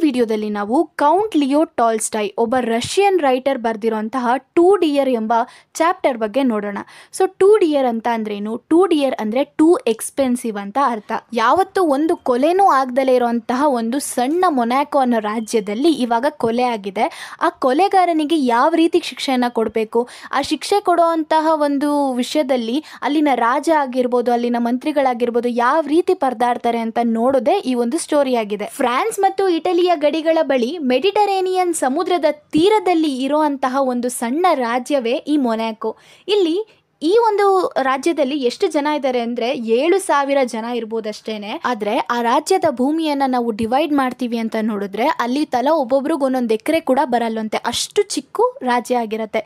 ವಿಡಿಯೋದಲ್ಲಿ ನಾವು count Leo Tolstoy ಒಬ್ಬ ರಷ್ಯನ್ ರೈಟರ್ ಬರೆದಿರುವಂತಹ ಟೂ ಡಿಯರ್ ಎಂಬ ಚಾಪ್ಟರ್ ಬಗ್ಗೆ ನೋಡೋಣ. ಸೊ ಟೂ ಡಿಯರ್ ಅಂತ ಅಂದ್ರೇನು? ಟೂ ಡಿಯರ್ ಅಂದರೆ ಟೂ ಎಕ್ಸ್ಪೆನ್ಸಿವ್ ಅಂತ ಅರ್ಥ. ಯಾವತ್ತೂ ಒಂದು ಕೊಲೆನೂ ಆಗದಲ್ಲೇ ಇರುವಂತಹ ಒಂದು ಸಣ್ಣ ಮೊನಾಕೋ ಅನ್ನೋ ರಾಜ್ಯದಲ್ಲಿ ಇವಾಗ ಕೊಲೆ ಆಗಿದೆ. ಆ ಕೊಲೆಗಾರನಿಗೆ ಯಾವ ರೀತಿ ಶಿಕ್ಷೆಯನ್ನು ಕೊಡಬೇಕು, ಆ ಶಿಕ್ಷೆ ಕೊಡುವಂತಹ ಒಂದು ವಿಷಯದಲ್ಲಿ ಅಲ್ಲಿನ ರಾಜ ಆಗಿರ್ಬೋದು, ಅಲ್ಲಿನ ಮಂತ್ರಿಗಳಾಗಿರ್ಬೋದು ಯಾವ ರೀತಿ ಪರದಾಡ್ತಾರೆ ಅಂತ ನೋಡೋದೇ ಈ ಒಂದು ಸ್ಟೋರಿ ಆಗಿದೆ. ಫ್ರಾನ್ಸ್ ಮತ್ತು ಇಟಲಿಯ ಗಡಿಗಳ ಬಳಿ ಮೆಡಿಟರೇನಿಯನ್ ಸಮುದ್ರದ ತೀರದಲ್ಲಿ ಇರುವಂತಹ ಒಂದು ಸಣ್ಣ ರಾಜ್ಯವೇ ಈ ಮೊನಾಕೋ. ಇಲ್ಲಿ ಈ ಒಂದು ರಾಜ್ಯದಲ್ಲಿ ಎಷ್ಟು ಜನ ಇದ್ದಾರೆ ಅಂದರೆ 7,000 ಜನ ಇರ್ಬೋದಷ್ಟೇನೆ. ಆದರೆ ಆ ರಾಜ್ಯದ ಭೂಮಿಯನ್ನು ನಾವು ಡಿವೈಡ್ ಮಾಡ್ತೀವಿ ಅಂತ ನೋಡಿದ್ರೆ ಅಲ್ಲಿ ತಲಾ ಒಬ್ಬೊಬ್ರಿಗೆ ಒಂದೊಂದು ಎಕರೆ ಕೂಡ ಬರಲ್ಲಂತೆ. ಅಷ್ಟು ಚಿಕ್ಕ ರಾಜ್ಯ ಆಗಿರುತ್ತೆ.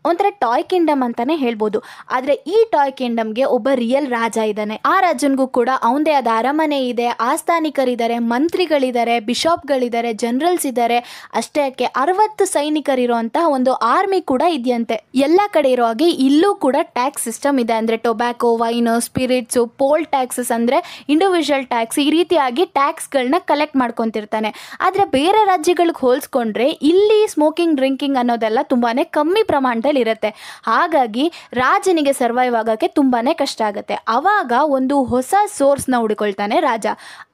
ಒಂಥರ ಟಾಯ್ ಕಿಂಗ್ಡಮ್ ಅಂತಾನೆ ಹೇಳ್ಬೋದು. ಆದರೆ ಈ ಟಾಯ್ ಕಿಂಗ್ಡಮ್ಗೆ ಒಬ್ಬ ರಿಯಲ್ ರಾಜ ಇದ್ದಾನೆ. ಆ ರಾಜನಿಗೂ ಕೂಡ ಅವನದೇ ಆದ ಅರಮನೆ ಇದೆ, ಆಸ್ಥಾನಿಕರಿದ್ದಾರೆ, ಮಂತ್ರಿಗಳಿದ್ದಾರೆ, ಬಿಷಪ್ಗಳಿದ್ದಾರೆ, ಜನರಲ್ಸ್ ಇದ್ದಾರೆ. ಅಷ್ಟೇ ಯಾಕೆ 60 ಸೈನಿಕರಿರುವಂತಹ ಒಂದು ಆರ್ಮಿ ಕೂಡ ಇದೆಯಂತೆ. ಎಲ್ಲ ಕಡೆ ಇರೋ ಹಾಗೆ ಇಲ್ಲೂ ಕೂಡ ಟ್ಯಾಕ್ಸ್ ಸಿಸ್ಟಮ್ ಇದೆ. ಅಂದರೆ ಟೊಬ್ಯಾಕೋ, ವೈನ್, ಸ್ಪಿರಿಟ್ಸು, ಪೋಲ್ ಟ್ಯಾಕ್ಸಸ್ ಅಂದರೆ ಇಂಡಿವಿಜುವಲ್ ಟ್ಯಾಕ್ಸ್, ಈ ರೀತಿಯಾಗಿ ಟ್ಯಾಕ್ಸ್ಗಳನ್ನ ಕಲೆಕ್ಟ್ ಮಾಡ್ಕೊತಿರ್ತಾನೆ. ಆದರೆ ಬೇರೆ ರಾಜ್ಯಗಳಿಗೆ ಹೋಲಿಸ್ಕೊಂಡ್ರೆ ಇಲ್ಲಿ ಸ್ಮೋಕಿಂಗ್, ಡ್ರಿಂಕಿಂಗ್ ಅನ್ನೋದೆಲ್ಲ ತುಂಬಾ ಕಮ್ಮಿ ಪ್ರಮಾಣದಲ್ಲಿ ಇರುತ್ತೆ. ಹಾಗಾಗಿ ರಾಜನಿಗೆ ಸರ್ವೈವ್ ಆಗೋಕ್ಕೆ ತುಂಬಾ ಕಷ್ಟ ಆಗುತ್ತೆ. ಆವಾಗ ಒಂದು ಹೊಸ ಸೋರ್ಸ್ನ ಹುಡುಕೊಳ್ತಾನೆ ರಾಜ.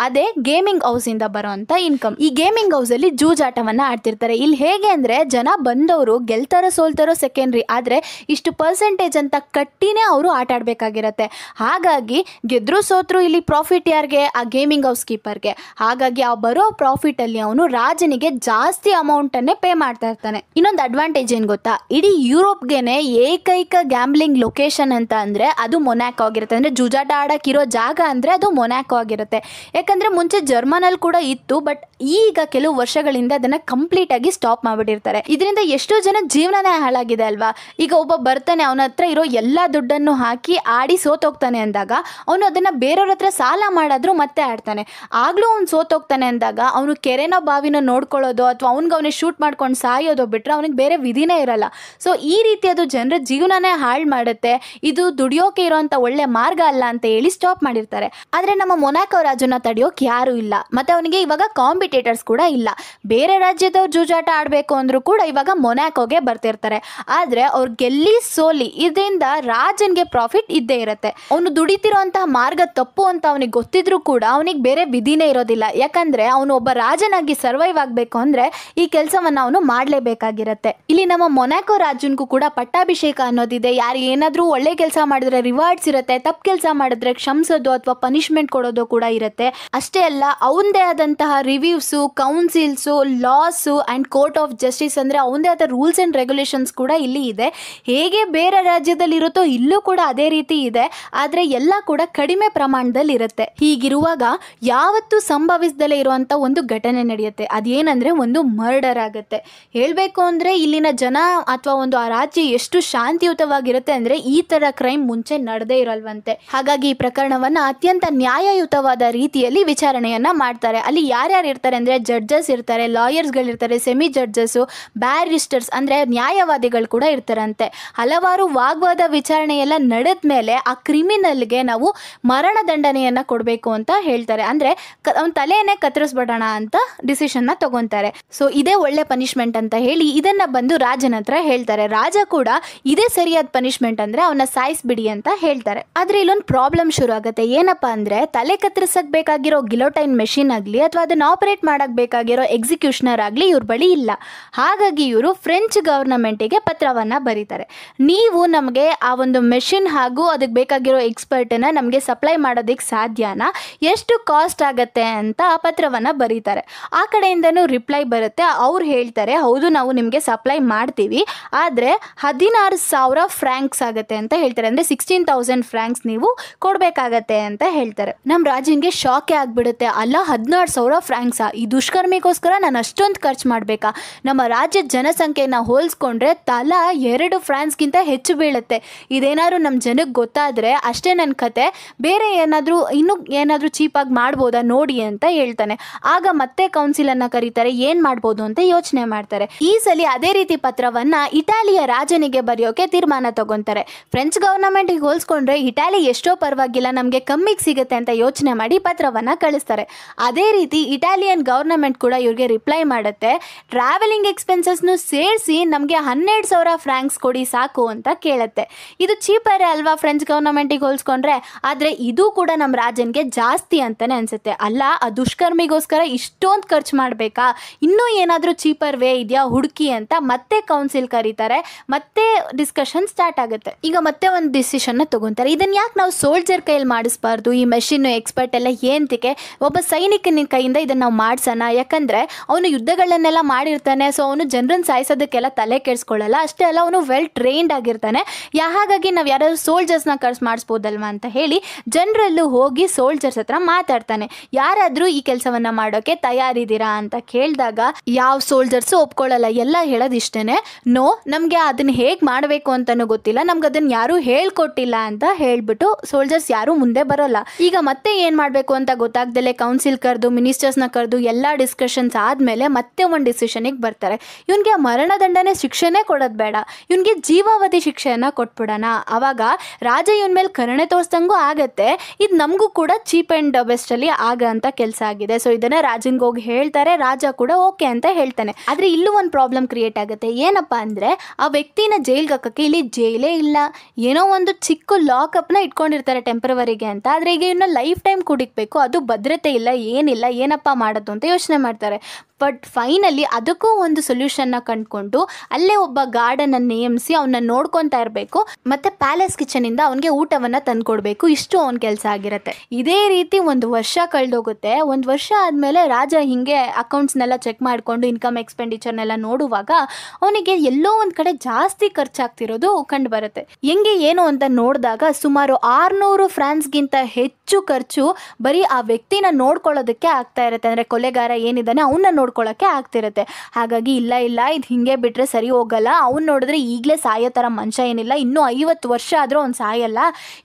ಅದೇ ಗೇಮಿಂಗ್ ಹೌಸಿಂದ ಬರೋವಂಥ ಇನ್ಕಮ್. ಈ ಗೇಮಿಂಗ್ ಹೌಸಲ್ಲಿ ಜೂಜಾಟವನ್ನು ಆಡ್ತಿರ್ತಾರೆ. ಇಲ್ಲಿ ಹೇಗೆ ಅಂದರೆ ಜನ ಬಂದವರು ಗೆಲ್ತಾರೋ ಸೋಲ್ತಾರೋ ಸೆಕೆಂಡ್ರಿ, ಆದರೆ ಇಷ್ಟು ಪರ್ಸೆಂಟೇಜ್ ಅಂತ ಕಟ್ಟಿನೇ ಅವರು ಆಟ ಆಡಬೇಕಾಗಿರತ್ತೆ. ಹಾಗಾಗಿ ಗೆದ್ರು ಸೋತ್ರು ಇಲ್ಲಿ ಪ್ರಾಫಿಟ್ ಯಾರಿಗೆ? ಆ ಗೇಮಿಂಗ್ ಹೌಸ್ ಕೀಪರ್ಗೆ. ಹಾಗಾಗಿ ಆ ಬರೋ ಪ್ರಾಫಿಟಲ್ಲಿ ಅವನು ರಾಜನಿಗೆ ಜಾಸ್ತಿ ಅಮೌಂಟನ್ನೇ ಪೇ ಮಾಡ್ತಾ ಇರ್ತಾನೆ. ಇನ್ನೊಂದು ಅಡ್ವಾಂಟೇಜ್ ಏನು ಗೊತ್ತಾ? ಇಡೀ ಯುರೋಪ್ಗೆನೆ ಏಕೈಕ ಗ್ಯಾಮ್ಲಿಂಗ್ ಲೊಕೇಶನ್ ಅಂತ ಅಂದರೆ ಅದು ಮೊನಾಕೋ ಆಗಿರುತ್ತೆ. ಅಂದರೆ ಜೂಜಾಟ ಆಡೋಕ್ಕಿರೋ ಜಾಗ ಅಂದರೆ ಅದು ಮೊನಾಕೋ ಆಗಿರುತ್ತೆ. ಯಾಕಂದರೆ ಮುಂಚೆ ಜರ್ಮನಲ್ಲಿ ಕೂಡ ಇತ್ತು, ಬಟ್ ಈಗ ಕೆಲವು ವರ್ಷಗಳಿಂದ ಅದನ್ನು ಕಂಪ್ಲೀಟಾಗಿ ಸ್ಟಾಪ್ ಮಾಡಿಬಿಟ್ಟಿರ್ತಾರೆ. ಇದರಿಂದ ಎಷ್ಟೋ ಜನ ಜೀವನನೇ ಹಾಳಾಗಿದೆ ಅಲ್ವಾ? ಈಗ ಒಬ್ಬ ಬರ್ತಾನೆ, ಅವನ ಹತ್ರ ಇರೋ ಎಲ್ಲ ದುಡ್ಡನ್ನು ಹಾಕಿ ಆಡಿ ಸೋತೋಗ್ತಾನೆ ಅಂದಾಗ ಅವನು ಅದನ್ನು ಬೇರೆಯವ್ರ ಹತ್ರ ಸಾಲ ಮಾಡಾದ್ರೂ ಮತ್ತೆ ಆಡ್ತಾನೆ. ಆಗಲೂ ಅವ್ನು ಸೋತೋಗ್ತಾನೆ ಅಂದಾಗ ಅವನು ಕೆರೆನೋ ಬಾವಿನೋ ನೋಡ್ಕೊಳ್ಳೋದು ಅಥವಾ ಅವನಿಗೆ ಶೂಟ್ ಮಾಡ್ಕೊಂಡು ಸಾಯೋದು ಬಿಟ್ಟರೆ ಅವನಿಗೆ ಬೇರೆ ವಿಧಿನೇ ಇರಲ್ಲ. ಸೊ ಈ ರೀತಿ ಅದು ಜನರ ಜೀವನನೇ ಹಾಳು ಮಾಡುತ್ತೆ. ಇದು ದುಡಿಯೋಕೆ ಇರೋಂಥ ಒಳ್ಳೆ ಮಾರ್ಗ ಅಲ್ಲ ಅಂತ ಹೇಳಿ ಸ್ಟಾಪ್ ಮಾಡಿರ್ತಾರೆ. ಆದರೆ ನಮ್ಮ ಮೊನಾಕೋ ರಾಜನ ತಡೆಯೋಕೆ ಯಾರೂ ಇಲ್ಲ. ಮತ್ತು ಅವನಿಗೆ ಇವಾಗ ಕಾಂಪಿಟೇಟರ್ಸ್ ಕೂಡ ಇಲ್ಲ. ಬೇರೆ ರಾಜ್ಯದವ್ರು ಜೂಜಾಟ ಆಡಬೇಕು ಅಂದರೂ ಕೂಡ ಇವಾಗ ಮೊನಾಕೋಗೆ ಬರ್ತಿರ್ತಾರೆ. ಆದರೆ ಅವ್ರು ಗೆಲ್ಲಿ ಸೋಲಿ ಇದರಿಂದ ರಾಜನ್ಗೆ ಪ್ರಾಫಿಟ್ ಇದ್ದೇ ಇರುತ್ತೆ. ಅವನು ದುಡಿತಿರುವಂತಹ ಮಾರ್ಗ ತಪ್ಪು ಅಂತ ಅವನಿಗೆ ಗೊತ್ತಿದ್ರೂ ಕೂಡ ಅವನಿಗೆ ಬೇರೆ ವಿಧಿನೇ ಇರೋದಿಲ್ಲ. ಯಾಕಂದ್ರೆ ಅವನು ಒಬ್ಬ ರಾಜನಾಗಿ ಸರ್ವೈವ್ ಆಗಬೇಕು ಅಂದ್ರೆ ಈ ಕೆಲಸವನ್ನ ಅವನು ಮಾಡಲೇಬೇಕಾಗಿರುತ್ತೆ. ಇಲ್ಲಿ ನಮ್ಮ ಮೊನಾಕೋ ರಾಜನ್ಗೂ ಕೂಡ ಪಟ್ಟಾಭಿಷೇಕ ಅನ್ನೋದಿದೆ. ಯಾರು ಏನಾದರೂ ಒಳ್ಳೆ ಕೆಲಸ ಮಾಡಿದ್ರೆ ರಿವಾರ್ಡ್ಸ್ ಇರುತ್ತೆ, ತಪ್ಪು ಕೆಲಸ ಮಾಡಿದ್ರೆ ಕ್ಷಮಿಸೋದು ಅಥವಾ ಪನಿಷ್ಮೆಂಟ್ ಕೊಡೋದು ಕೂಡ ಇರುತ್ತೆ. ಅಷ್ಟೇ ಅಲ್ಲ, ಅವನದೇ ಆದಂತಹ reviews, councils, laws and court of justice ಅಂದರೆ ಅವನದೇ ಆದ ರೂಲ್ಸ್ ಆ್ಯಂಡ್ ರೆಗ್ಯುಲೇಷನ್ಸ್ ಕೂಡ ಇಲ್ಲಿ ಇದೆ. ಹೇಗೆ ಬೇರೆ ರಾಜ್ಯದಲ್ಲಿ ಇರುತ್ತೋ ಇಲ್ಲೂ ಕೂಡ ಅದೇ ರೀತಿ ಇದೆ. ಆದರೆ ಎಲ್ಲ ಕೂಡ ಕಡಿಮೆ ಪ್ರಮಾಣದಲ್ಲಿ ಇರುತ್ತೆ. ಹೀಗಿರುವಾಗ ಯಾವತ್ತೂ ಸಂಭವಿಸದಲ್ಲೇ ಇರುವಂಥ ಒಂದು ಘಟನೆ ನಡೆಯುತ್ತೆ. ಅದೇನಂದರೆ ಒಂದು ಮರ್ಡರ್ ಆಗುತ್ತೆ. ಹೇಳಬೇಕು ಅಂದರೆ ಇಲ್ಲಿನ ಜನ ಅಥವಾ ಒಂದು ಆ ರಾಜ್ಯ ಎಷ್ಟು ಶಾಂತಿಯುತವಾಗಿರುತ್ತೆ ಅಂದರೆ ಈ ಥರ ಕ್ರೈಮ್ ಮುಂಚೆ ನಡೆದೇ ಇರಲ್ವಂತೆ. ಹಾಗಾಗಿ ಈ ಪ್ರಕರಣವನ್ನು ಅತ್ಯಂತ ನ್ಯಾಯಯುತವಾದ ರೀತಿಯಲ್ಲಿ ವಿಚಾರಣೆಯನ್ನು ಮಾಡ್ತಾರೆ. ಅಲ್ಲಿ ಯಾರ್ಯಾರು ಇರ್ತಾರೆ ಅಂದರೆ ಜಡ್ಜಸ್ ಇರ್ತಾರೆ, ಲಾಯರ್ಸ್ಗಳಿರ್ತಾರೆ, ಸೆಮಿ ಜಡ್ಜಸ್ಸು, ಬ್ಯಾರಿಸ್ಟರ್ಸ್ ಅಂದರೆ ನ್ಯಾಯವಾದಿಗಳು ಕೂಡ ಇರ್ತಾರಂತೆ. ಹಲವಾರು ವಾಗ್ವಾದ ವಿಚಾರಣೆ ಎಲ್ಲ ನಡೆದ ಮೇಲೆ ಆ ಕ್ರಿಮಿನಲ್ಗೆ ನಾವು ಮರಣ ದಂಡನೆಯನ್ನು ಕೊಡಬೇಕು ಅಂತ ಹೇಳ್ತಾರೆ. ಅಂದರೆ ಅವನ ತಲೆಯನ್ನೇ ಕತ್ತರಿಸ್ಬಿಡೋಣ ಅಂತ ಡಿಸಿಷನ್ನ ತಗೊತಾರೆ. ಸೊ ಇದೇ ಒಳ್ಳೆ ಪನಿಷ್ಮೆಂಟ್ ಅಂತ ಹೇಳಿ ಇದನ್ನ ಬಂದು ರಾಜನ ಹತ್ರ ಹೇಳ್ತಾರೆ. ರಾಜ ಕೂಡ ಇದೇ ಸರಿಯಾದ ಪನಿಷ್ಮೆಂಟ್ ಅಂದರೆ ಅವನ್ನ ಸಾಯಿಸ್ಬಿಡಿ ಅಂತ ಹೇಳ್ತಾರೆ. ಆದರೆ ಇಲ್ಲೊಂದು ಪ್ರಾಬ್ಲಮ್ ಶುರು ಆಗುತ್ತೆ. ಏನಪ್ಪಾ ಅಂದರೆ ತಲೆ ಕತ್ತರಿಸಕ್ಕೆ ಬೇಕಾಗಿರೋ ಗಿಲೋಟೈನ್ ಮೆಷಿನ್ ಆಗಲಿ ಅಥವಾ ಅದನ್ನು ಆಪರೇಟ್ ಮಾಡಕ್ಕೆ ಬೇಕಾಗಿರೋ ಎಕ್ಸಿಕ್ಯೂಷನರ್ ಆಗಲಿ ಇವ್ರ ಬಳಿ ಇಲ್ಲ. ಹಾಗಾಗಿ ಇವರು ಫ್ರೆಂಚ್ ಗವರ್ನಮೆಂಟಿಗೆ ಪತ್ರವನ್ನು ಬರೀತಾರೆ. ನೀವು ನಮಗೆ ಆ ಒಂದು ಮೆಷಿನ್ ಹಾಗೂ ಅದಕ್ಕೆ ಬೇಕಾಗಿರೋ ಎಕ್ಸ್ಪರ್ಟನ್ನು ನಮಗೆ ಸಪ್ಲೈ ಮಾಡೋದಕ್ಕೆ ಸಾಧ್ಯನಾ, ಎಷ್ಟು ಕಾಸ್ಟ್ ಆಗುತ್ತೆ ಅಂತ ಪತ್ರವನ್ನು ಬರೀತಾರೆ. ಆ ಕಡೆಯಿಂದನೂ ರಿಪ್ಲೈ ಬರುತ್ತೆ. ಅವ್ರು ಹೇಳ್ತಾರೆ ಹೌದು ನಾವು ನಿಮಗೆ ಸಪ್ಲೈ ಮಾಡ್ತೀವಿ, ಆದರೆ 16,000 ಫ್ರಾಂಕ್ಸ್ ಆಗುತ್ತೆ ಅಂತ ಹೇಳ್ತಾರೆ. ಅಂದರೆ 16,000 ಫ್ರಾಂಕ್ಸ್ ನೀವು ಕೊಡಬೇಕಾಗತ್ತೆ ಅಂತ ಹೇಳ್ತಾರೆ. ನಮ್ಮ ರಾಜನಿಗೆ ಶಾಕೇ ಆಗಿಬಿಡುತ್ತೆ. ಅಲ್ಲ 16,000 ಫ್ರಾಂಕ್ಸಾ? ಈ ದುಷ್ಕರ್ಮಿಗೋಸ್ಕರ ನಾನು ಅಷ್ಟೊಂದು ಖರ್ಚು ಮಾಡಬೇಕಾ? ನಮ್ಮ ರಾಜ್ಯದ ಜನಸಂಖ್ಯೆನ ಹೋಲಿಸ್ಕೊಂಡ್ರೆ ತಲಾ 2 ಫ್ರಾನ್ಸ್ಗಿಂತ ಹೆಚ್ಚು ಬೀಳುತ್ತೆ. ಇದೇನಾದ್ರು ನಮ್ಮ ಜನಕ್ಕೆ ಗೊತ್ತಾದರೆ ಅಷ್ಟೇ ನನ್ನ ಕತೆ, ಬೇರೆ ಇನ್ನೂ ಏನಾದರೂ ಚೀಪಾಗಿ ಮಾಡ್ಬೋದಾ ನೋಡಿ ಅಂತ ಹೇಳ್ತಾನೆ. ಆಗ ಮತ್ತೆ ಕೌನ್ಸಿಲನ್ನು ಕರೀತಾರೆ, ಏನು ಮಾಡ್ಬೋದು ಅಂತ ಯೋಚನೆ ಮಾಡ್ತಾರೆ. ಈ ಸಲ ಅದೇ ರೀತಿ ಪತ್ರವನ್ನು ಇಟಾಲಿಯ ರಾಜನಿಗೆ ಬರೆಯೋಕೆ ತೀರ್ಮಾನ ತಗೊಂತಾರೆ. ಫ್ರೆಂಚ್ ಗವರ್ನಮೆಂಟ್ಗೆ ಹೋಲಿಸ್ಕೊಂಡ್ರೆ ಇಟಾಲಿ ಎಷ್ಟೋ ಪರವಾಗಿಲ್ಲ, ನಮಗೆ ಕಮ್ಮಿಗೆ ಸಿಗುತ್ತೆ ಅಂತ ಯೋಚನೆ ಮಾಡಿ ಪತ್ರವನ್ನು ಕಳಿಸ್ತಾರೆ. ಅದೇ ರೀತಿ ಇಟಾಲಿಯನ್ ಗವರ್ನಮೆಂಟ್ ಕೂಡ ಇವ್ರಿಗೆ ರಿಪ್ಲೈ ಮಾಡುತ್ತೆ, ಟ್ರಾವೆಲಿಂಗ್ ಎಕ್ಸ್ಪೆನ್ಸಸ್ನು ಸೇರಿಸಿ ನಮಗೆ 12,000 ಫ್ರಾಂಕ್ಸ್ ಕೊಡಿ ಸಾಕು ಅಂತ ಕೇಳುತ್ತೆ. ಇದು ಚೀಪರೇ ಅಲ್ವಾ ಫ್ರೆಂಚ್ ಗವರ್ನಮೆಂಟಿಗೆ ಹೋಲಿಸ್ಕೊಂಡ್ರೆ, ಆದರೆ ಇದು ಕೂಡ ನಮ್ಮ ರಾಜನ್ಗೆ ಜಾಸ್ತಿ ಅಂತಾನೆ ಅನ್ಸುತ್ತೆ. ಅಲ್ಲ, ಆ ದುಷ್ಕರ್ಮಿಗೋಸ್ಕರ ಇಷ್ಟೊಂದು ಖರ್ಚು ಮಾಡಬೇಕಾ, ಇನ್ನೂ ಏನಾದರೂ ಚೀಪರ್ ವೇ ಇದೆಯಾ ಹುಡುಕಿ ಅಂತ ಮತ್ತೆ ಕೌನ್ಸಿಲ್ ಕರೀತಾರೆ. ಮತ್ತೆ ಡಿಸ್ಕಷನ್ ಸ್ಟಾರ್ಟ್ ಆಗುತ್ತೆ. ಈಗ ಮತ್ತೆ ಒಂದು ಡಿಸಿಷನ್ನ ತಗೊಂತಾರೆ. ಇದನ್ನು ಯಾಕೆ ನಾವು ಸೋಲ್ಜರ್ ಕೈಯಲ್ಲಿ ಮಾಡಿಸ್ಬಾರ್ದು, ಈ ಮೆಷಿನ್ ಎಕ್ಸ್ಪರ್ಟ್ ಎಲ್ಲ ಏಂತಿಕೆ, ಒಬ್ಬ ಸೈನಿಕನ ಕೈಯಿಂದ ಇದನ್ನು ನಾವು ಮಾಡಿಸೋಣ. ಯಾಕಂದರೆ ಅವನು ಯುದ್ಧಗಳನ್ನೆಲ್ಲ ಮಾಡಿರ್ತಾನೆ, ಸೊ ಅವನು ಜನರನ್ನು ಸಾಯಿಸೋದಕ್ಕೆಲ್ಲ ತಲೆ ಕೆಡಿಸ್ಕೊಳ್ಳಲ್ಲ. ಅಷ್ಟೇ ಅಲ್ಲ, ಅವನು ವೆಲ್ ಟ್ರೈನ್ಡ್ ಆಗಿರ್ತಾನೆ. ಹಾಗಾಗಿ ನಾವು ಯಾರಾದರೂ ಸೋಲ್ಜರ್ಸ್ನ ಮಾಡಿಸ್ಬೋದಲ್ವಾ ಅಂತ ಹೇಳಿ ಜನರಲ್ಲೂ ಹೋಗಿ ಸೋಲ್ಜರ್ಸ್ ಹತ್ರ ಮಾತಾಡ್ತಾನೆ. ಯಾರಾದರೂ ಈ ಕೆಲಸವನ್ನು ಮಾಡೋಕ್ಕೆ ತಯಾರಿದ್ದೀರಾ ಅಂತ ಕೇಳಿದಾಗ ಯಾವ ಸೋಲ್ಜರ್ಸು ಒಪ್ಕೊಳ್ಳಲ್ಲ. ಎಲ್ಲ ಹೇಳೋದು ಇಷ್ಟೇ, ನೋ, ನಮಗೆ ಅದನ್ನು ಹೇಗೆ ಮಾಡಬೇಕು ಅಂತಲೂ ಗೊತ್ತಿಲ್ಲ, ನಮ್ಗೆ ಅದನ್ನು ಯಾರೂ ಹೇಳ್ಕೊಟ್ಟಿಲ್ಲ ಅಂತ ಹೇಳಿಬಿಟ್ಟು ಸೋಲ್ಜರ್ಸ್ ಯಾರೂ ಮುಂದೆ ಬರೋಲ್ಲ. ಈಗ ಮತ್ತೆ ಏನು ಮಾಡಬೇಕು ಅಂತ ಗೊತ್ತಾಗ್ದಲೇ ಕೌನ್ಸಿಲ್ ಕರೆದು ಮಿನಿಸ್ಟರ್ಸ್ನ ಕರೆದು ಎಲ್ಲ ಡಿಸ್ಕಷನ್ಸ್ ಆದಮೇಲೆ ಮತ್ತೆ ಒಂದು ಡಿಸಿಷನಿಗೆ ಬರ್ತಾರೆ. ಇವನಿಗೆ ಮರಣದಂಡನೆ ಶಿಕ್ಷೆನೇ ಕೊಡೋದು ಬೇಡ, ಇವನಿಗೆ ಜೀವಾವಧಿ ಶಿಕ್ಷೆಯನ್ನು ಕೊಟ್ಬಿಡೋಣ. ಆವಾಗ ರಾಜ ಇವನ ಮೇಲೆ ಕರುಣೆ ತೋರಿಸ್ದಂಗೂ ಆಗತ್ತೆ, ಇದು ನಮಗೂ ಕೂಡ ಚೀಪ್ ಆ್ಯಂಡ್ ಬೆಸ್ಟಲ್ಲಿ ಅಂತ ಕೆಲಸ ಆಗಿದೆ. ಸೊ ಇದನ್ನ ರಾಜನ್ಗೆ ಹೋಗಿ ಹೇಳ್ತಾರೆ. ರಾಜ ಕೂಡ ಓಕೆ ಅಂತ ಹೇಳ್ತಾನೆ. ಆದ್ರೆ ಇಲ್ಲೂ ಒಂದು ಪ್ರಾಬ್ಲಮ್ ಕ್ರಿಯೇಟ್ ಆಗುತ್ತೆ. ಏನಪ್ಪಾ ಅಂದ್ರೆ, ಆ ವ್ಯಕ್ತಿನ ಜೈಲ್ಗೆ ಹಾಕಕ್ಕೆ ಇಲ್ಲಿ ಜೈಲೇ ಇಲ್ಲ, ಏನೋ ಒಂದು ಚಿಕ್ಕ ಲಾಕಪ್ನ ಇಟ್ಕೊಂಡಿರ್ತಾರೆ ಟೆಂಪರವರಿಗೆ ಅಂತ. ಆದ್ರೆ ಈಗ ಇನ್ನು ಲೈಫ್ ಟೈಮ್ ಕುಡಿಕ್ಬೇಕು, ಅದು ಭದ್ರತೆ ಇಲ್ಲ, ಏನಿಲ್ಲ, ಏನಪ್ಪಾ ಮಾಡೋದು ಅಂತ ಯೋಚನೆ ಮಾಡ್ತಾರೆ. ಬಟ್ ಫೈನಲಿ ಅದಕ್ಕೂ ಒಂದು ಸೊಲ್ಯೂಷನ್ನ ಕಂಡುಕೊಂಡು ಅಲ್ಲೇ ಒಬ್ಬ ಗಾರ್ಡನ್ನು ನೇಮಿಸಿ ಅವನ್ನ ನೋಡ್ಕೊತಾ ಇರಬೇಕು, ಮತ್ತು ಪ್ಯಾಲೇಸ್ ಕಿಚನಿಂದ ಅವನಿಗೆ ಊಟವನ್ನು ತಂದುಕೊಡ್ಬೇಕು. ಇಷ್ಟು ಅವನ ಕೆಲಸ ಆಗಿರುತ್ತೆ. ಇದೇ ರೀತಿ 1 ವರ್ಷ ಕಳೆದೋಗುತ್ತೆ. 1 ವರ್ಷ ಆದಮೇಲೆ ರಾಜ ಹಿಂಗೆ ಅಕೌಂಟ್ಸ್ನೆಲ್ಲ ಚೆಕ್ ಮಾಡಿಕೊಂಡು ಇನ್ಕಮ್ ಎಕ್ಸ್ಪೆಂಡಿಚರ್ನೆಲ್ಲ ನೋಡುವಾಗ ಅವನಿಗೆ ಎಲ್ಲೋ ಒಂದು ಕಡೆ ಜಾಸ್ತಿ ಖರ್ಚಾಗ್ತಿರೋದು ಕಂಡು ಬರುತ್ತೆ. ಹೆಂಗೆ ಏನು ಅಂತ ನೋಡಿದಾಗ ಸುಮಾರು 600 ಫ್ರಾನ್ಸ್ಗಿಂತ ಹೆಚ್ಚು ಖರ್ಚು ಬರೀ ಆ ವ್ಯಕ್ತಿನ ನೋಡ್ಕೊಳ್ಳೋದಕ್ಕೆ ಆಗ್ತಾ ಇರುತ್ತೆ. ಅಂದರೆ ಕೊಲೆಗಾರ ಏನಿದ್ದಾನೆ ಅವನ್ನ ನೋಡ್ಕೊಳ್ಳೋಕ್ಕೆ ಆಗ್ತಿರುತ್ತೆ. ಹಾಗಾಗಿ ಇಲ್ಲ ಇದು ಹಿಂಗೆ ಬಿಟ್ಟರೆ ಸರಿ ಹೋಗಲ್ಲ, ಅವ್ನು ನೋಡಿದ್ರೆ ಈಗಲೇ ಸಾಯೋ ಥರ ಮನುಷ್ಯ ಏನಿಲ್ಲ, ಇನ್ನೂ 50 ವರ್ಷ ಆದರೂ ಅವ್ನು ಸಾಯಲ್ಲ,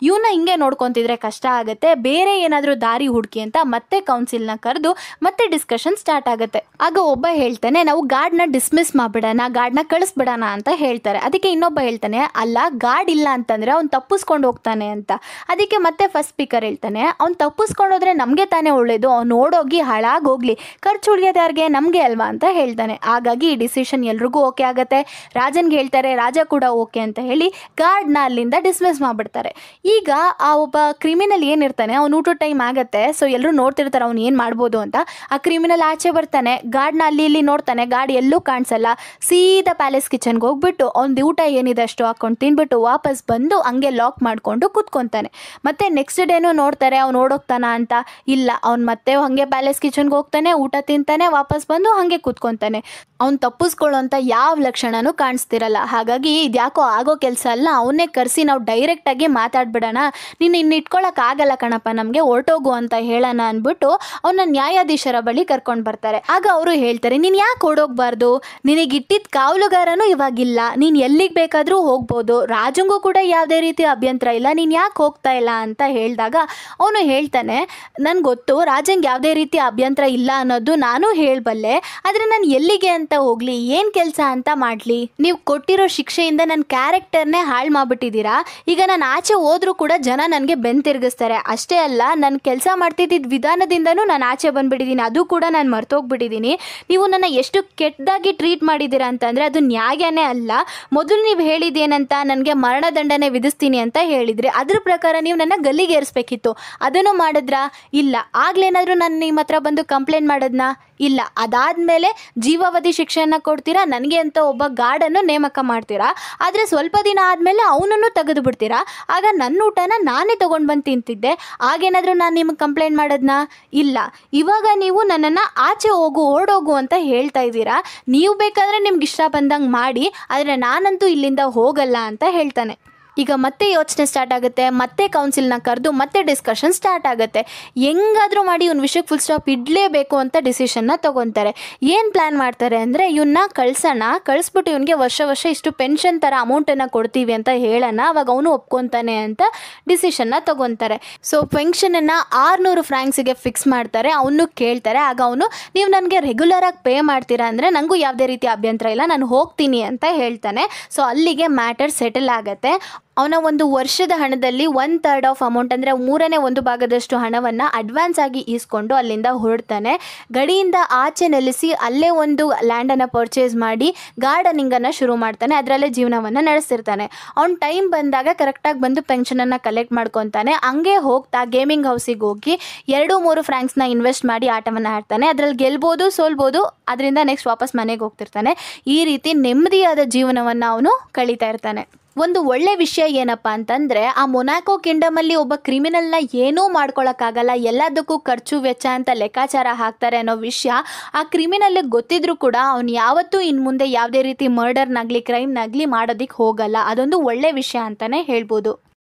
ಇವನ್ನ ಹಿಂಗೆ ನೋಡ್ಕೊತಿದ್ರೆ ಕಷ್ಟ ಆಗುತ್ತೆ, ಬೇರೆ ಏನಾದರೂ ದಾರಿ ಹುಡುಕಿ ಅಂತ ಮತ್ತೆ ಕೌನ್ಸಿಲ್ನ ಕರೆದು ಮತ್ತೆ ಡಿಸ್ಕಷನ್ ಸ್ಟಾರ್ಟ್ ಆಗುತ್ತೆ. ಆಗ ಒಬ್ಬ ಹೇಳ್ತಾನೆ, ನಾವು ಗಾರ್ಡ್ನ ಡಿಸ್ಮಿಸ್ ಮಾಡಿಬಿಡೋಣ, ಗಾರ್ಡ್ನ ಕಳಿಸ್ಬಿಡೋಣ ಅಂತ ಹೇಳ್ತಾರೆ. ಅದಕ್ಕೆ ಇನ್ನೊಬ್ಬ ಹೇಳ್ತಾನೆ, ಅಲ್ಲ, ಗಾರ್ಡ್ ಇಲ್ಲ ಅಂತಂದರೆ ಅವ್ನು ತಪ್ಪಿಸ್ಕೊಂಡು ಹೋಗ್ತಾನೆ ಅಂತ. ಅದಕ್ಕೆ ಮತ್ತೆ ಫಸ್ಟ್ ಸ್ಪೀಕರ್ ಹೇಳ್ತಾನೆ, ಅವ್ನು ತಪ್ಪಿಸ್ಕೊಂಡು ಹೋದ್ರೆ ನಮಗೆ ತಾನೇ ಒಳ್ಳೇದು, ಅವ್ನು ಓಡೋಗಿ ಹಾಳಾಗೋಗ್ಲಿ, ಖರ್ಚು ಉಳಿಯೋದು ಯಾರಿಗೆ, ನಮಗೆ ಅಲ್ವಾ ಅಂತ ಹೇಳ್ತಾನೆ. ಹಾಗಾಗಿ ಈ ಡಿಸಿಷನ್ ಎಲ್ರಿಗೂ ಓಕೆ ಆಗುತ್ತೆ. ರಾಜನ್ಗೆ ಹೇಳ್ತಾರೆ, ರಾಜ ಕೂಡ ಓಕೆ ಅಂತ ಹೇಳಿ ಗಾರ್ಡ್ನ ಅಲ್ಲಿಂದ ಡಿಸ್ಮಿಸ್ ಮಾಡಿಬಿಡ್ತಾರೆ. ಈಗ ಆ ಒಬ್ಬ ಕ್ರಿಮಿನಲ್ ಏನಿರ್ತಾನೆ, ಅವ್ನು ಊಟದ ಟೈಮ್ ಆಗುತ್ತೆ, ಸೊ ಎಲ್ಲರೂ ನೋಡ್ತಿರ್ತಾರೆ ಅವ್ನು ಏನು ಮಾಡ್ಬೋದು ಅಂತ. ಆ ಕ್ರಿಮಿನಲ್ ಆಚೆ ಬರ್ತಾನೆ, ಗಾರ್ಡ್ನ ಅಲ್ಲಿ ಇಲ್ಲಿ ನೋಡ್ತಾನೆ, ಗಾರ್ಡ್ ಎಲ್ಲೂ ಕಾಣಿಸಲ್ಲ. ಸೀದಾ ಪ್ಯಾಲೇಸ್ ಕಿಚನ್ಗೆ ಹೋಗ್ಬಿಟ್ಟು ಅವ್ನು ಊಟ ಏನಿದೆ ಅಷ್ಟು ಹಾಕೊಂಡು ತಿನ್ಬಿಟ್ಟು ವಾಪಸ್ ಬಂದು ಹಂಗೆ ಲಾಕ್ ಮಾಡಿಕೊಂಡು ಕೂತ್ಕೊತಾನೆ. ಮತ್ತೆ ನೆಕ್ಸ್ಟ್ ಡೇನೂ ನೋಡ್ತಾರೆ ಅವ್ನು ಓಡೋಗ್ತಾನ ಅಂತ. ಇಲ್ಲ, ಅವ್ನು ಮತ್ತೆ ಹಂಗೆ ಪ್ಯಾಲೇಸ್ ಕಿಚನ್ಗೆ ಹೋಗ್ತಾನೆ, ಊಟ ತಿಂತಾನೆ, ವಾಪಸ್ ಬಂದು ಹಾಗೆ ಕೂತ್ಕೊತಾನೆ. ಅವ್ನು ತಪ್ಪಿಸ್ಕೊಳ್ಳೋಂಥ ಯಾವ ಲಕ್ಷಣನೂ ಕಾಣಿಸ್ತಿರಲ್ಲ. ಹಾಗಾಗಿ ಇದ್ಯಾಕೋ ಆಗೋ ಕೆಲಸ ಅಲ್ಲ, ಅವನ್ನೇ ಕರೆಸಿ ನಾವು ಡೈರೆಕ್ಟಾಗಿ ಮಾತಾಡ್ಬಿಡೋಣ, ನೀನು ಇನ್ನು ಇಟ್ಕೊಳ್ಳೋಕ್ಕಾಗಲ್ಲ ಕಣಪ್ಪ, ನಮಗೆ ಹೊರಟೋಗು ಅಂತ ಹೇಳೋಣ ಅಂದ್ಬಿಟ್ಟು ಅವನ ನ್ಯಾಯಾಧೀಶರ ಬಳಿ ಕರ್ಕೊಂಡು ಬರ್ತಾರೆ. ಆಗ ಅವರು ಹೇಳ್ತಾರೆ, ನೀನು ಯಾಕೆ ಓಡೋಗ್ಬಾರ್ದು, ನಿನಗಿಟ್ಟಿದ್ದ ಕಾವಲುಗಾರನೂ ಇವಾಗಿಲ್ಲ, ನೀನು ಎಲ್ಲಿಗೆ ಬೇಕಾದರೂ ಹೋಗ್ಬೋದು, ರಾಜಂಗೂ ಕೂಡ ಯಾವುದೇ ರೀತಿ ಅಭ್ಯಂತರ ಇಲ್ಲ, ನೀನು ಯಾಕೆ ಹೋಗ್ತಾ ಇಲ್ಲ ಅಂತ ಹೇಳಿದಾಗ ಅವನು ಹೇಳ್ತಾನೆ, ನನಗೆ ಗೊತ್ತು ರಾಜಂಗೆ ಯಾವುದೇ ರೀತಿ ಅಭ್ಯಂತರ ಇಲ್ಲ ಅನ್ನೋದು ನಾನು ಹೇಳಬಲ್ಲೆ, ಆದರೆ ನಾನು ಎಲ್ಲಿಗೆ ಅಂತ ಹೋಗಲಿ, ಏನು ಕೆಲಸ ಅಂತ ಮಾಡಲಿ, ನೀವು ಕೊಟ್ಟಿರೋ ಶಿಕ್ಷೆಯಿಂದ ನನ್ನ ಕ್ಯಾರೆಕ್ಟರ್ನೇ ಹಾಳು ಮಾಡಿಬಿಟ್ಟಿದ್ದೀರಾ. ಈಗ ನಾನು ಆಚೆ ಹೋದ್ರೂ ಕೂಡ ಜನ ನನಗೆ ಬೆನ್ನು ತಿರುಗಿಸ್ತಾರೆ. ಅಷ್ಟೇ ಅಲ್ಲ, ನಾನು ಕೆಲಸ ಮಾಡ್ತಿದ್ದ ವಿಧಾನದಿಂದನೂ ನಾನು ಆಚೆ ಬಂದುಬಿಟ್ಟಿದ್ದೀನಿ, ಅದು ಕೂಡ ನಾನು ಮರ್ತೋಗ್ಬಿಟ್ಟಿದ್ದೀನಿ. ನೀವು ನನ್ನ ಎಷ್ಟು ಕೆಟ್ಟದಾಗಿ ಟ್ರೀಟ್ ಮಾಡಿದ್ದೀರಾ ಅಂತಂದರೆ ಅದು ನ್ಯಾಯನೇ ಅಲ್ಲ. ಮೊದಲು ನೀವು ಹೇಳಿದ್ದೇನಂತ, ನನಗೆ ಮರಣದಂಡನೆ ವಿಧಿಸ್ತೀನಿ ಅಂತ ಹೇಳಿದ್ರಿ, ಅದ್ರ ಪ್ರಕಾರ ನೀವು ನನ್ನ ಗಲ್ಲಿಗೇರಿಸ್ಬೇಕಿತ್ತು, ಅದನ್ನು ಮಾಡಿದ್ರಾ? ಇಲ್ಲ. ಆಗ್ಲೇನಾದರೂ ನಾನು ನಿಮ್ಮ ಹತ್ರ ಬಂದು ಕಂಪ್ಲೇಂಟ್ ಮಾಡೋದನ್ನ? ಇಲ್ಲ. ಅದಾದಮೇಲೆ ಜೀವಾವಧಿ ಶಿಕ್ಷೆಯನ್ನು ಕೊಡ್ತೀರಾ, ನನಗೆ ಅಂತ ಒಬ್ಬ ಗಾರ್ಡನ್ನು ನೇಮಕ ಮಾಡ್ತೀರಾ, ಆದರೆ ಸ್ವಲ್ಪ ದಿನ ಆದಮೇಲೆ ಅವನನ್ನು ತೆಗೆದು ಬಿಡ್ತೀರಾ. ಆಗ ನನ್ನ ಊಟನ ನಾನೇ ತೊಗೊಂಡು ಬಂದು ತಿಂತಿದ್ದೆ, ಆಗೇನಾದರೂ ನಾನು ನಿಮಗೆ ಕಂಪ್ಲೇಂಟ್ ಮಾಡೋದನ್ನ? ಇಲ್ಲ. ಇವಾಗ ನೀವು ನನ್ನನ್ನು ಆಚೆ ಓಡೋಗು ಅಂತ ಹೇಳ್ತಾ ಇದ್ದೀರಾ. ನೀವು ಬೇಕಾದರೆ ನಿಮ್ಗೆ ಇಷ್ಟ ಬಂದಂಗೆ ಮಾಡಿ, ಆದರೆ ನಾನಂತೂ ಇಲ್ಲಿಂದ ಹೋಗಲ್ಲ ಅಂತ ಹೇಳ್ತಾನೆ. ಈಗ ಮತ್ತೆ ಯೋಚನೆ ಸ್ಟಾರ್ಟ್ ಆಗುತ್ತೆ, ಮತ್ತೆ ಕೌನ್ಸಿಲ್ನ ಕರೆದು ಮತ್ತೆ ಡಿಸ್ಕಷನ್ ಸ್ಟಾರ್ಟ್ ಆಗುತ್ತೆ. ಹೆಂಗಾದರೂ ಮಾಡಿ ಇವ್ನ ವಿಷಯಕ್ಕೆ ಫುಲ್ ಸ್ಟಾಪ್ ಇಡಲೇಬೇಕು ಅಂತ ಡಿಸಿಷನ್ನ ತೊಗೊತಾರೆ. ಏನು ಪ್ಲ್ಯಾನ್ ಮಾಡ್ತಾರೆ ಅಂದರೆ ಇವನ್ನ ಕಳಿಸ್ಬಿಟ್ಟು ಇವನಿಗೆ ವರ್ಷ ಇಷ್ಟು ಪೆನ್ಷನ್ ಥರ ಅಮೌಂಟನ್ನು ಕೊಡ್ತೀವಿ ಅಂತ ಹೇಳೋಣ, ಅವಾಗ ಅವನು ಒಪ್ಕೊತಾನೆ ಅಂತ ಡಿಸಿಷನ್ನ ತೊಗೊತಾರೆ. ಸೊ ಪೆನ್ಷನನ್ನು 600 ಫ್ರಾಂಕ್ಸಿಗೆ ಫಿಕ್ಸ್ ಮಾಡ್ತಾರೆ. ಅವನು ಕೇಳ್ತಾರೆ. ಆಗ ಅವನು ನೀವು ನನಗೆ ರೆಗ್ಯುಲರಾಗಿ ಪೇ ಮಾಡ್ತೀರಾ ಅಂದರೆ ನನಗೂ ಯಾವುದೇ ರೀತಿ ಅಭ್ಯಂತರ ಇಲ್ಲ, ನಾನು ಹೋಗ್ತೀನಿ ಅಂತ ಹೇಳ್ತಾನೆ. ಸೊ ಅಲ್ಲಿಗೆ ಮ್ಯಾಟರ್ ಸೆಟಲ್ ಆಗುತ್ತೆ. ಅವನ ಒಂದು ವರ್ಷದ ಹಣದಲ್ಲಿ 1/3 ಆಫ್ ಅಮೌಂಟ್ ಅಂದರೆ 1/3 ಹಣವನ್ನು ಅಡ್ವಾನ್ಸ್ ಆಗಿ ಈಸ್ಕೊಂಡು ಅಲ್ಲಿಂದ ಹೊರಡ್ತಾನೆ. ಗಡಿಯಿಂದ ಆಚೆ ನೆಲೆಸಿ ಅಲ್ಲೇ ಒಂದು ಲ್ಯಾಂಡನ್ನು ಪರ್ಚೇಸ್ ಮಾಡಿ ಗಾರ್ಡನಿಂಗನ್ನು ಶುರು ಮಾಡ್ತಾನೆ. ಅದರಲ್ಲೇ ಜೀವನವನ್ನು ನಡೆಸ್ತಿರ್ತಾನೆ. ಅವ್ನ ಟೈಮ್ ಬಂದಾಗ ಕರೆಕ್ಟಾಗಿ ಬಂದು ಪೆನ್ಷನನ್ನು ಕಲೆಕ್ಟ್ ಮಾಡ್ಕೊತಾನೆ. ಹಂಗೆ ಹೋಗ್ತಾ ಗೇಮಿಂಗ್ ಹೌಸಿಗೆ ಹೋಗಿ 2-3 ಫ್ರಾಂಕ್ಸ್ನ ಇನ್ವೆಸ್ಟ್ ಮಾಡಿ ಆಟವನ್ನು ಆಡ್ತಾನೆ. ಅದರಲ್ಲಿ ಗೆಲ್ಬೋದು, ಸೋಲ್ಬೋದು, ಅದರಿಂದ ನೆಕ್ಸ್ಟ್ ವಾಪಸ್ ಮನೆಗೆ ಹೋಗ್ತಿರ್ತಾನೆ. ಈ ರೀತಿ ನೆಮ್ಮದಿಯಾದ ಜೀವನವನ್ನು ಅವನು ಕಳೀತಾ ಇರ್ತಾನೆ. ಒಂದು ಒಳ್ಳೆ ವಿಷಯ ಏನಪ್ಪ ಅಂತಂದರೆ, ಆ ಮೊನಾಕೋ ಕಿಂಗ್ಡಮಲ್ಲಿ ಒಬ್ಬ ಕ್ರಿಮಿನಲ್ನ ಏನೂ ಮಾಡ್ಕೊಳಕ್ಕಾಗಲ್ಲ, ಎಲ್ಲದಕ್ಕೂ ಖರ್ಚು ವೆಚ್ಚ ಅಂತ ಲೆಕ್ಕಾಚಾರ ಹಾಕ್ತಾರೆ ಅನ್ನೋ ವಿಷಯ ಆ ಕ್ರಿಮಿನಲ್ಗೆ ಗೊತ್ತಿದ್ರೂ ಕೂಡ ಅವ್ನು ಯಾವತ್ತೂ ಇನ್ನು ಮುಂದೆ ಯಾವುದೇ ರೀತಿ ಮರ್ಡರ್ನಾಗಲಿ ಕ್ರೈಮ್ನಾಗಲಿ ಮಾಡೋದಕ್ಕೆ ಹೋಗಲ್ಲ. ಅದೊಂದು ಒಳ್ಳೆ ವಿಷಯ ಅಂತಲೇ ಹೇಳ್ಬೋದು.